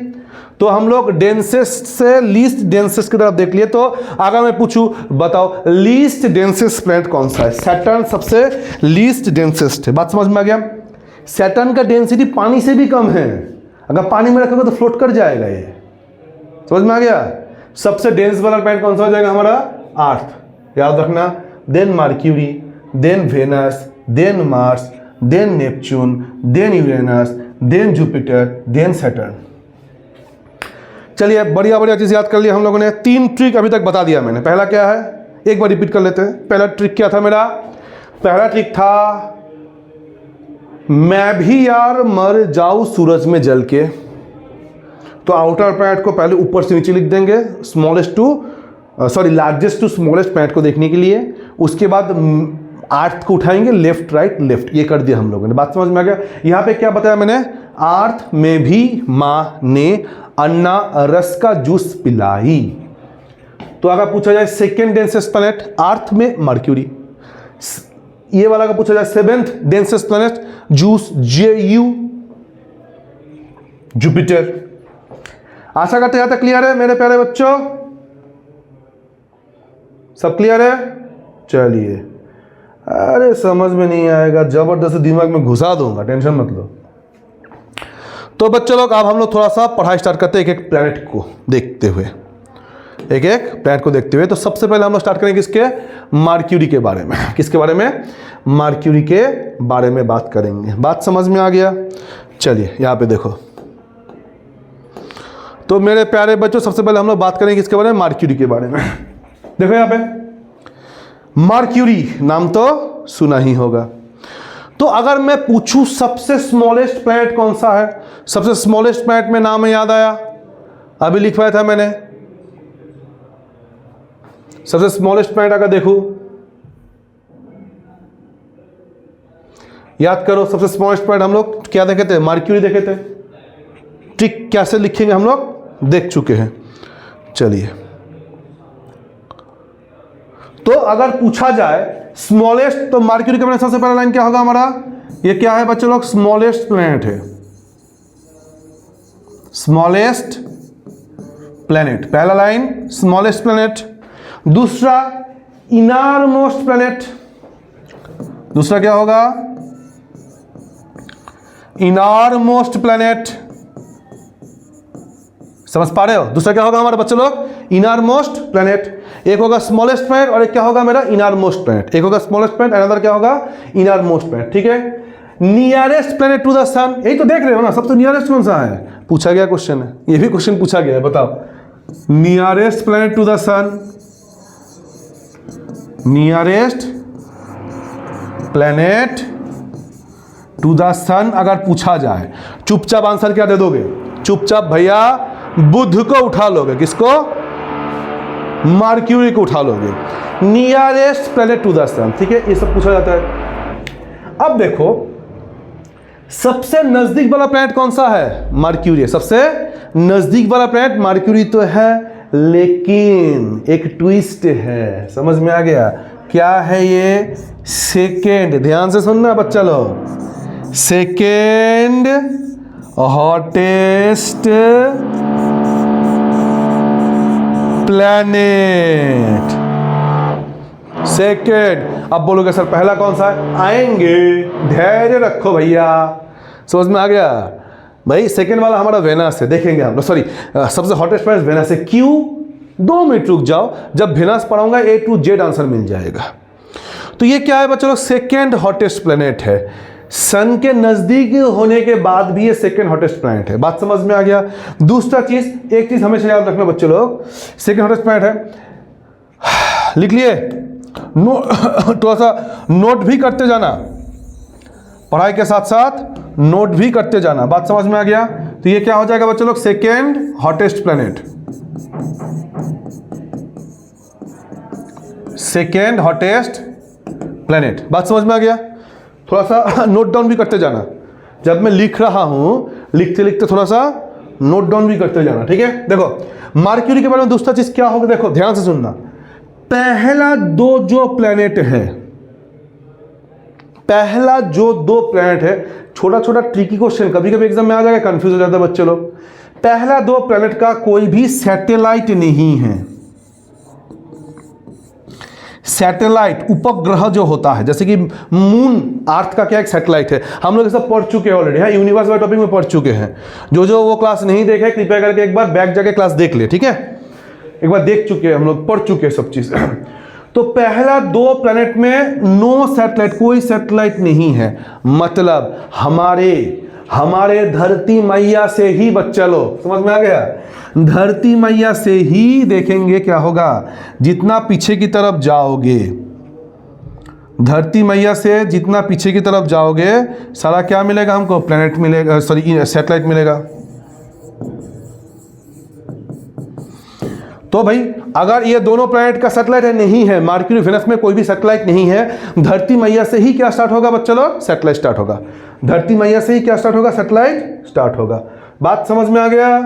A: तो हम लोग डेंसेस्ट से लीस्ट डेंसेस्ट की तरफ देख लिए। तो अगर मैं पूछूं बताओ लीस्ट डेंसेस्ट प्लैनेट कौन सा है, सैटर्न सबसे लीस्ट डेंसेस्ट है, बात समझ में आ गया। सैटर्न का डेंसिटी पानी से भी कम है, अगर पानी में रखोगे तो फ्लोट कर जाएगा, ये समझ में आ गया। सबसे डेंस वाला प्लैनेट कौन सा हो जाएगा हमारा, अर्थ, याद रखना। Then Mercury, then Venus, then Mars, then Neptune, then Uranus, then Jupiter, then Saturn. चलिए बढ़िया बढ़िया चीज़ याद कर लिया हम लोगों ने। 3 ट्रिक अभी तक बता दिया मैंने। पहला क्या है, एक बार रिपीट कर लेते हैं। पहला ट्रिक क्या था मेरा, पहला ट्रिक था मैं भी यार मर जाऊं सूरज में जल के। तो आउटर प्लैनेट को पहले ऊपर से नीचे लिख देंगे, लार्जेस्ट टू स्मॉलेस्ट प्लैनेट को देखने के लिए। उसके बाद अर्थ को उठाएंगे, लेफ्ट राइट लेफ्ट, ये कर दिया हम लोगों ने, बात समझ में आ गया। यहाँ पे क्या बताया मैंने, अर्थ में भी माँ ने अनारस का जूस पिलाई। तो अगर पूछा जाए सेकेंड डेंसेस्ट प्लैनेट, अर्थ में मर्क्यूरी। ये वाला का पूछा जाए 7th डेंसेस्ट प्लैनेट, जूस JU जुपिटर। आशा करते हैं क्लियर है मेरे प्यारे बच्चों, सब क्लियर है। चलिए, अरे समझ में नहीं आएगा जबरदस्त दिमाग में घुसा दूंगा, टेंशन मत लो। तो बच्चों लोग अब हम लोग थोड़ा सा पढ़ाई स्टार्ट करते हैं एक एक प्लैनेट को देखते हुए, एक एक प्लैनेट को देखते हुए। तो सबसे पहले हम लोग स्टार्ट करेंगे किसके, मर्क्यूरी के बारे में। किसके बारे में, मर्क्यूरी के बारे में बात करेंगे। बात समझ में आ गया? चलिए यहाँ पे देखो, तो मेरे प्यारे बच्चों सबसे पहले हम लोग बात करेंगे किसके बारे में, मर्क्यूरी के बारे में। देखो यहाँ पे मर्क्यूरी नाम तो सुना ही होगा। तो अगर मैं पूछूं सबसे स्मॉलेस्ट प्लैनेट कौन सा है, सबसे स्मॉलेस्ट प्लैनेट में नाम याद आया, अभी लिखवाया था मैंने। सबसे स्मॉलेस्ट प्लैनेट अगर देखूं, याद करो सबसे स्मॉलेस्ट प्लैनेट हम लोग क्या देखे थे, मर्क्यूरी देखे थे। ट्रिक कैसे लिखेंगे हम लोग देख चुके हैं। चलिए, तो अगर पूछा जाए स्मॉलेस्ट, तो मर्क्यूरी के बारे में सबसे पहला लाइन क्या होगा हमारा, ये क्या है बच्चों लोग, स्मॉलेस्ट प्लैनेट है। स्मॉलेस्ट प्लैनेट, पहला लाइन स्मॉलेस्ट प्लैनेट। दूसरा इनर मोस्ट प्लैनेट, दूसरा क्या होगा, इनर मोस्ट प्लैनेट। समझ पा रहे हो? दूसरा क्या होगा हमारे बच्चे लोग, इनर मोस्ट प्लैनेट। एक होगा स्मॉलेस्ट प्लैनेट और एक क्या होगा मेरा, इनर मोस्ट प्लैनेट। एक होगा स्मॉलेस्ट प्लैनेट, अनदर क्या होगा, इनर मोस्ट प्लैनेट। ठीक है, नियरेस्ट प्लैनेट टू द सन, यही तो देख रहे हो ना, सबसे नियरेस्ट कौन सा है, पूछा गया क्वेश्चन है, ये भी क्वेश्चन पूछा गया है, बताओ। Nearest planet to the sun, nearest planet to the sun अगर पूछा जाए, चुपचाप आंसर क्या दे दोगे, चुपचाप भैया बुध को उठा लोगे। किसको, मर्क्यूरी को उठा लोगे, नियरेस्ट प्लैनेट टू द सन। ठीक है, ये सब पूछा जाता है। अब देखो सबसे नजदीक वाला प्लैनेट कौन सा है, मर्क्यूरी। सबसे नजदीक वाला प्लैनेट मर्क्यूरी तो है, लेकिन एक ट्विस्ट है, समझ में आ गया क्या है ये, सेकेंड, ध्यान से सुनना बच्चा लोग, सेकेंड हॉटेस्ट प्लैनेट, सेकेंड। अब बोलोगे सर पहला कौन सा है, आएंगे, धैर्य रखो भैया, समझ में आ गया भाई। सेकेंड वाला हमारा वेनस है, देखेंगे हम लोग, सॉरी सबसे हॉटेस्ट प्लैनेट वेनस है। क्यों, 2 मिनट रुक जाओ, जब वेनस पढ़ाऊंगा A to Z आंसर मिल जाएगा। तो ये क्या है बच्चों लोग, सेकेंड हॉटेस्ट प्लैनेट है। सन के नजदीक होने के बाद भी ये सेकेंड हॉटेस्ट प्लैनेट है। बात समझ में आ गया। दूसरा चीज, एक चीज हमेशा याद रखना बच्चे लोग, सेकेंड हॉटेस्ट प्लैनेट है, लिख लिए, थोड़ा सा नोट भी करते जाना, पढ़ाई के साथ साथ नोट भी करते जाना। बात समझ में आ गया। तो ये क्या हो जाएगा बच्चे लोग, second hottest planet, second hottest planet. बात समझ में आ गया। थोड़ा सा नोट डाउन भी करते जाना, जब मैं लिख रहा हूं लिखते लिखते थोड़ा सा नोट डाउन भी करते जाना। ठीक है, देखो मर्क्यूरी के बारे में दूसरा चीज क्या होगा, देखो ध्यान से सुनना। पहला दो जो प्लैनेट है, पहला जो 2 प्लैनेट है, छोटा छोटा ट्रिकी क्वेश्चन कभी कभी एग्जाम में आ जाएगा, कंफ्यूज हो जाता है बच्चे लोग। पहला 2 प्लैनेट का कोई भी सैटेलाइट नहीं है। सैटेलाइट उपग्रह जो होता है, जैसे कि मून अर्थ का क्या एक सैटेलाइट है, हम लोग ये सब पढ़ चुके हैं ऑलरेडी, है यूनिवर्स वाले टॉपिक में पढ़ चुके हैं। जो वो क्लास नहीं देखे कृपया करके एक बार बैक जाके क्लास देख ले। ठीक है, एक बार देख चुके हैं हम लोग, पढ़ चुके हैं सब चीज। तो पहला 2 प्लैनेट में नो सैटेलाइट, कोई सैटेलाइट नहीं है, मतलब हमारे धरती मैया से ही बच्चा लो, समझ में आ गया, धरती मैया से ही देखेंगे क्या होगा। जितना पीछे की तरफ जाओगे, धरती मैया से जितना पीछे की तरफ जाओगे, सारा क्या मिलेगा हमको, प्लैनेट मिलेगा, सॉरी सैटेलाइट मिलेगा। तो भाई अगर ये दोनों प्लैनेट का सैटेलाइट है, नहीं है, मर्क्यूरी वेनस में कोई भी सैटेलाइट नहीं है, धरती मैया से ही क्या स्टार्ट होगा बच्चों लोग, सैटेलाइट स्टार्ट होगा। धरती मैया से ही क्या स्टार्ट होगा, सैटेलाइट स्टार्ट होगा। बात समझ में आ गया,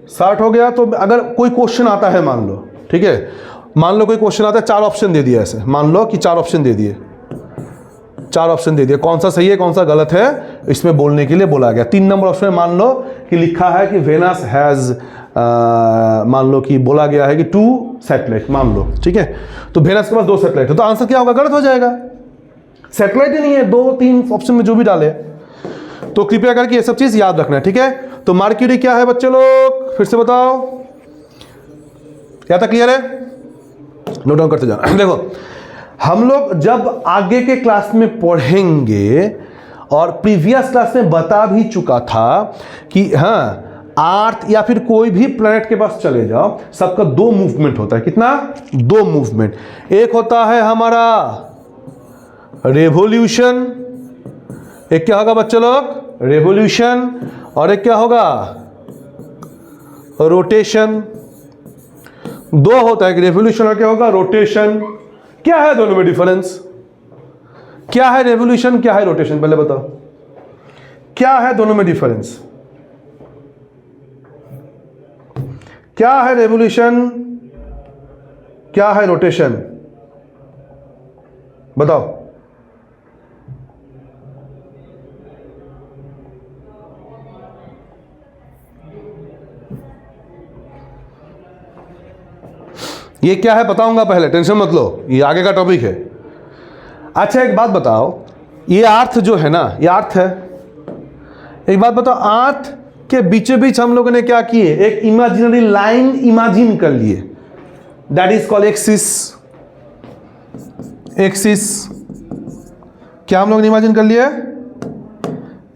A: स्टार्ट हो गया। तो अगर कोई क्वेश्चन आता है, मान लो, ठीक है, मान लो कोई क्वेश्चन आता है, 4 ऑप्शन दे दिया ऐसे, मान लो कि 4 ऑप्शन दे दिए, 4 ऑप्शन दे दिए, कौन सा सही है कौन सा गलत है इसमें बोलने के लिए बोला गया। 3 नंबर ऑप्शन में मान लो कि लिखा है कि वेनस हैज, मान लो कि बोला गया है कि 2 सैटेलाइट, मान लो, ठीक है, तो वेनस के पास 2 सैटेलाइट है, तो आंसर क्या होगा, गलत हो जाएगा, सैटेलाइट ही नहीं है, 2-3 ऑप्शन में जो भी डाले। तो कृपया करके ये सब चीज़ याद रखना है, ठीक है। तो मर्क्यूरी क्या है बच्चे लोग, फिर से बताओ, क्या तक क्लियर है, नोट डाउन करते जाना। देखो हम लोग जब आगे के क्लास में पढ़ेंगे, और प्रीवियस क्लास में बता भी चुका था कि हाँ अर्थ या फिर कोई भी प्लैनेट के पास चले जाओ, सबका दो मूवमेंट होता है। कितना? दो मूवमेंट। एक होता है हमारा रेवोल्यूशन, एक क्या होगा बच्चे लोग, रेवोल्यूशन, और एक क्या होगा, रोटेशन। दो होता है, रेवोल्यूशन और क्या होगा, रोटेशन। क्या है दोनों में डिफरेंस, क्या है रेवोल्यूशन, क्या है रोटेशन, पहले बताओ क्या है दोनों में डिफरेंस, क्या है रेवोल्यूशन, क्या है रोटेशन, बताओ। ये क्या है बताऊंगा, पहले टेंशन मत लो, ये आगे का टॉपिक है। अच्छा एक बात बताओ, ये अर्थ जो है ना, ये अर्थ है, एक बात बताओ, अर्थ के बीचों बीच हम लोगों ने क्या किए, एक इमेजिनरी लाइन इमेजिन कर लिए, that is called axis. Axis क्या हम लोग ने इमेजिन कर लिया,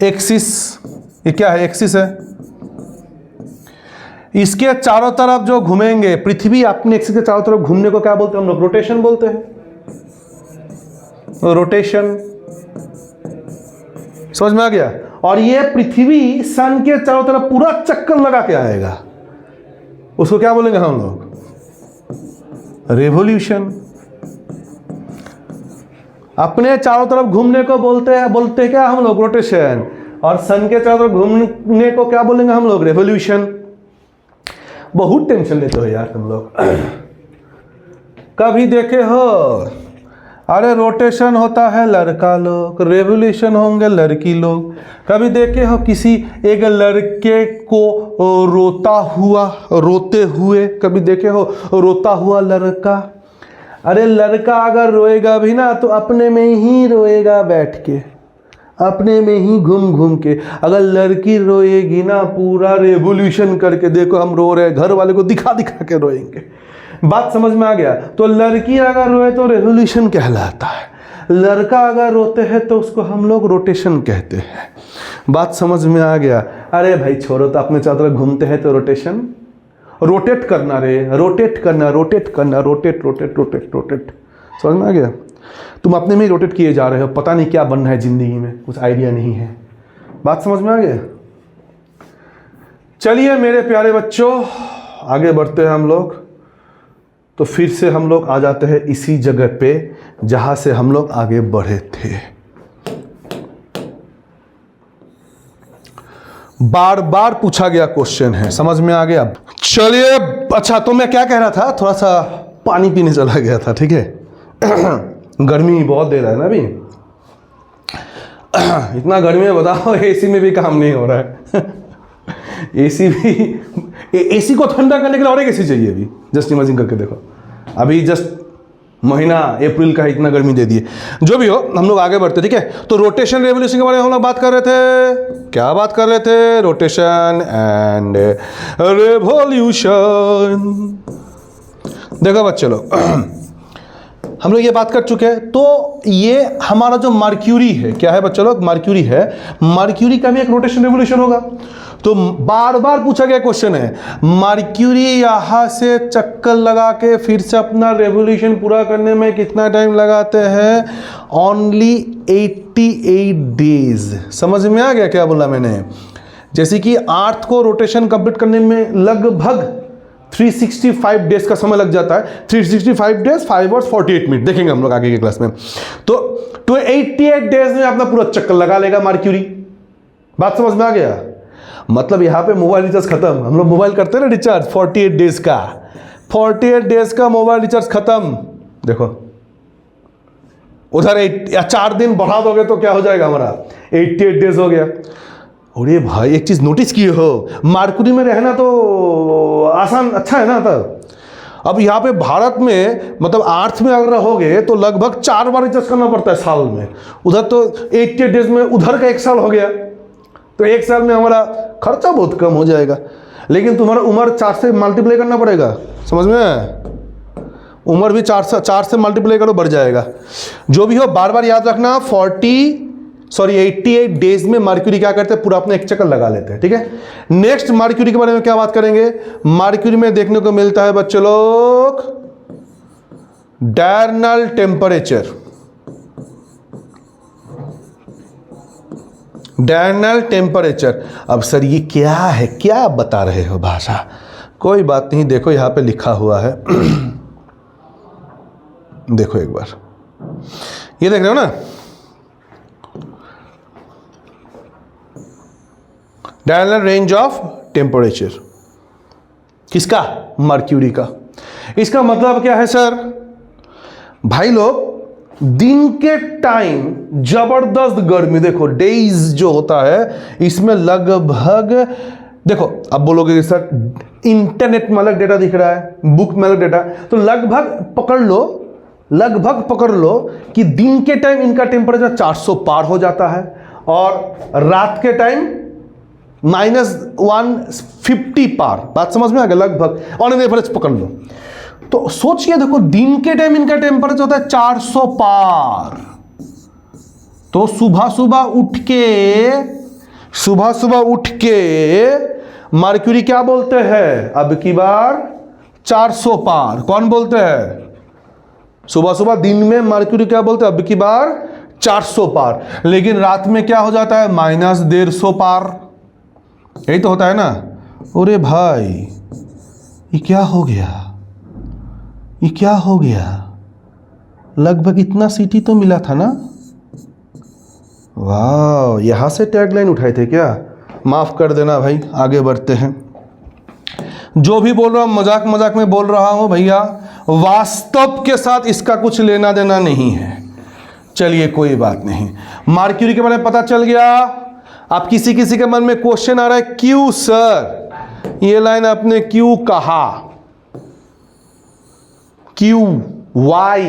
A: एक्सिस। ये क्या है, एक्सिस है। इसके चारों तरफ जो घूमेंगे, पृथ्वी अपने एक्सिस के चारों तरफ घूमने को क्या बोलते हैं हम लोग, रोटेशन बोलते हैं, रोटेशन। समझ में आ गया। और ये पृथ्वी सन के चारों तरफ पूरा चक्कर लगा के आएगा, उसको क्या बोलेंगे हम लोग, रेवोल्यूशन। अपने चारों तरफ घूमने को बोलते हैं क्या हम लोग, रोटेशन। और सन के चारों तरफ घूमने को क्या बोलेंगे हम लोग, रेवोल्यूशन। बहुत टेंशन लेते हो यार तुम लोग। कभी देखे हो, अरे रोटेशन होता है लड़का लोग, रेवोल्यूशन होंगे लड़की लोग। कभी देखे हो किसी एक लड़के को रोते हुए, कभी देखे हो रोता हुआ लड़का। अरे लड़का अगर रोएगा भी ना तो अपने में ही रोएगा, बैठ के अपने में ही घूम घूम के। अगर लड़की रोएगी ना, पूरा रेवोल्यूशन करके, देखो हम रो रहे हैं, घर वाले को दिखा दिखा के रोएंगे। बात समझ में आ गया। तो लड़की अगर रोए तो रेवोल्यूशन कहलाता है, लड़का अगर रोते हैं तो उसको हम लोग रोटेशन कहते हैं। बात समझ में आ गया। अरे भाई छोड़ो, तो अपने चारों तरफ घूमते हैं तो रोटेशन, रोटेट करना रे, रोटेट करना, रोटेट करना, रोटेट रोटेट रोटेट रोटेट। समझ में आ गया। तुम अपने में ही रोटेट किए जा रहे हो, पता नहीं क्या बनना है जिंदगी में, कुछ आइडिया नहीं है। बात समझ में आ गया। चलिए मेरे प्यारे बच्चों, आगे बढ़ते हैं हम लोग। तो फिर से हम लोग आ जाते हैं इसी जगह पे जहां से हम लोग आगे बढ़े थे। बार बार पूछा गया क्वेश्चन है, समझ में आ गया। चलिए अच्छा, तो मैं क्या कह रहा था, थोड़ा सा पानी पीने चला गया था, ठीक है। गर्मी बहुत दे रहा है ना अभी, इतना गर्मी में बताओ, एसी में भी काम नहीं हो रहा है। एसी को ठंडा करने के लिए और एक एसी चाहिए अभी। जस्ट इमेजिन करके देखो, अभी जस्ट महीना अप्रैल का इतना गर्मी दे दिए। जो भी हो, हम लोग आगे बढ़ते, ठीक है। तो रोटेशन रेवोल्यूशन के बारे में हम लोग बात कर रहे थे। क्या बात कर रहे थे, रोटेशन एंड रेवोल्यूशन। देखो बच्चे लोग, हम लोग ये बात कर चुके हैं। तो ये हमारा जो मर्क्यूरी है, क्या है बच्चे लोग, मर्क्यूरी है। मर्क्यूरी का भी एक रोटेशन रेवोल्यूशन होगा। तो बार बार पूछा गया क्वेश्चन है, मर्क्यूरी यहां से चक्कर लगा के फिर से अपना रेवोल्यूशन पूरा करने में कितना टाइम लगाते हैं, ओनली 88 डेज। समझ में आ गया क्या बोला मैंने। जैसे कि अर्थ को रोटेशन कंप्लीट करने में लगभग 365 डेज का समय लग जाता है। 365 डेज 5 आवर्स 48 मिनट, देखेंगे हम लोग आगे के क्लास में। तो 88 डेज में अपना पूरा चक्कर लगा लेगा मर्क्यूरी। बात समझ में आ गया। मतलब यहाँ पे मोबाइल रिचार्ज खत्म, हम लोग मोबाइल करते हैं ना रिचार्ज 48 डेज का, 48 डेज का मोबाइल रिचार्ज खत्म। देखो उधर 4 दिन बढ़ा दोगे तो क्या हो जाएगा हमारा, 88 डेज हो गया। अरे भाई एक चीज नोटिस किए हो, मर्क्यूरी में रहना तो आसान, अच्छा है ना। तब अब यहाँ पे भारत में मतलब अर्थ में अगर रहोगे तो लगभग 4 बार रिचार्ज करना पड़ता है साल में। उधर तो 88 डेज में उधर का 1 साल हो गया। तो 1 साल में हमारा खर्चा बहुत कम हो जाएगा। लेकिन तुम्हारा उम्र 4 से मल्टीप्लाई करना पड़ेगा, समझ में आया? उम्र भी 4 से मल्टीप्लाई करो, बढ़ जाएगा। जो भी हो बार बार याद रखना, 88 डेज में मर्क्यूरी क्या करते हैं, पूरा अपना एक चक्कर लगा लेते हैं, ठीक है। नेक्स्ट मर्क्यूरी के बारे में क्या बात करेंगे? मर्क्यूरी में देखने को मिलता है बच्चों लोग डायरनल टेम्परेचर। डायरनल टेम्परेचर, अब सर ये क्या है, क्या बता रहे हो भाषा? कोई बात नहीं, देखो यहां पे लिखा हुआ है देखो एक बार, ये देख रहे हो ना, डायरनल रेंज ऑफ टेम्परेचर किसका? मर्क्यूरी का। इसका मतलब क्या है सर? भाई लोग, दिन के टाइम जबरदस्त गर्मी, देखो डेज जो होता है इसमें लगभग, देखो अब बोलोगे कि सर इंटरनेट में अलग डेटा दिख रहा है, बुक में अलग डेटा, तो लगभग पकड़ लो कि दिन के टाइम इनका टेम्परेचर 400 पार हो जाता है और रात के टाइम -150 पार। बात समझ में आ गया? लगभग ऑन एन एवरेज पकड़ लो। तो सोचिए, देखो दिन के टाइम इनका टेम्परेचर होता है 400 पार, तो सुबह सुबह उठ के मर्क्यूरी क्या बोलते हैं? अब की बार 400 पार। कौन बोलते हैं? सुबह दिन में मर्क्यूरी क्या बोलते हैं? अब की बार 400 पार। लेकिन रात में क्या हो जाता है? -150 पार। यही तो होता है ना। अरे भाई ये क्या हो गया? लगभग इतना सीटी तो मिला था ना। वाह, यहां से टैगलाइन उठाए थे क्या? माफ कर देना भाई, आगे बढ़ते हैं। जो भी बोल रहा हूं मजाक में बोल रहा हूं भैया, वास्तव के साथ इसका कुछ लेना देना नहीं है। चलिए कोई बात नहीं, मर्क्यूरी के बारे में पता चल गया। अब किसी के मन में क्वेश्चन आ रहा है, क्यों सर ये लाइन आपने क्यों कहा? क्यों, वाई?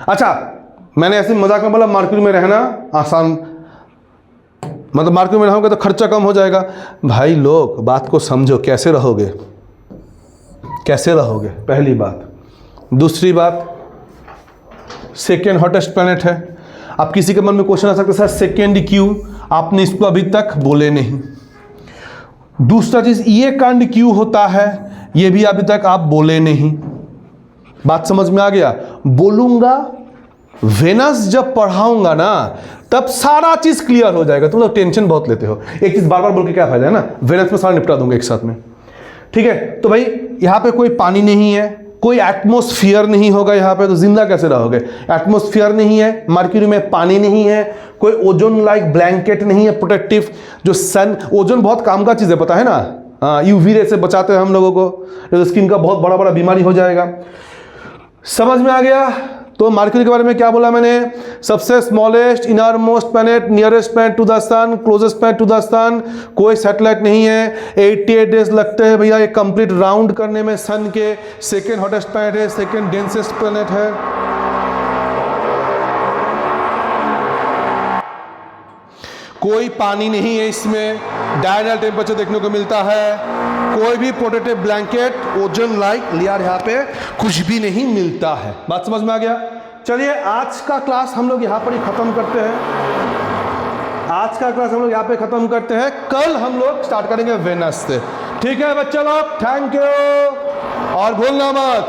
A: अच्छा, मैंने ऐसे मजाक में बोला मर्क्यूरी में रहना आसान, मतलब मर्क्यूरी में रहोगे तो खर्चा कम हो जाएगा। भाई लोग बात को समझो, कैसे रहोगे? पहली बात। दूसरी बात, सेकेंड हॉटेस्ट प्लैनेट है। अब किसी के मन में क्वेश्चन आ सकता है, सर सेकेंड क्यों? आपने इसको अभी तक बोले नहीं। दूसरा चीज, ये कांड क्यों होता है? ये भी अभी तक आप बोले नहीं। बात समझ में आ गया? बोलूंगा, वेनस जब पढ़ाऊंगा ना तब सारा चीज क्लियर हो जाएगा। तुम लोग टेंशन बहुत लेते हो, एक चीज बार बार बोल के क्या फायदा है ना। वेनस में सारा निपटा दूंगा एक साथ में, ठीक है। तो भाई यहां पे कोई पानी नहीं है, कोई एटमॉस्फेयर नहीं होगा यहां पे, तो जिंदा कैसे रहोगे? एटमॉस्फेयर नहीं है, मर्क्यूरी में पानी नहीं है, कोई ओजोन लाइक ब्लैंकेट नहीं है प्रोटेक्टिव, जो सन, ओजोन बहुत काम का चीज है, पता है ना। हाँ, यूवी रे से बचाते हैं हम लोगों को, तो स्किन का बहुत बड़ा बीमारी हो जाएगा। समझ में आ गया? तो मर्क्यूरी के बारे में क्या बोला मैंने? सबसे smallest, innermost planet, nearest planet to the sun, closest planet to the sun, कोई सैटेलाइट नहीं है। 88 डेज लगते हैं भैया ये कंप्लीट राउंड करने में सन के। सेकेंड हॉटेस्ट प्लैनेट है, सेकेंड डेंसेस्ट प्लैनेट है। कोई पानी नहीं है इसमें, डायरनल टेम्परेचर देखने को मिलता है, कोई भी protective blanket, ozone like layer यहाँ पे कुछ भी नहीं मिलता है। बात समझ में आ गया? चलिए आज का क्लास हम लोग यहाँ पर ही खत्म करते हैं। कल हम लोग स्टार्ट करेंगे वेनस से, ठीक है बच्चे लोग? थैंक यू, और भूलना मत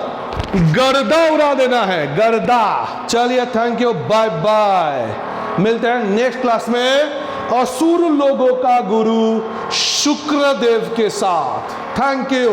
A: गर्दा उड़ा देना है, गर्दा। चलिए थैंक यू, बाय बाय, मिलते हैं नेक्स्ट क्लास में असुर लोगों का गुरु शुक्रदेव के साथ। Thank you.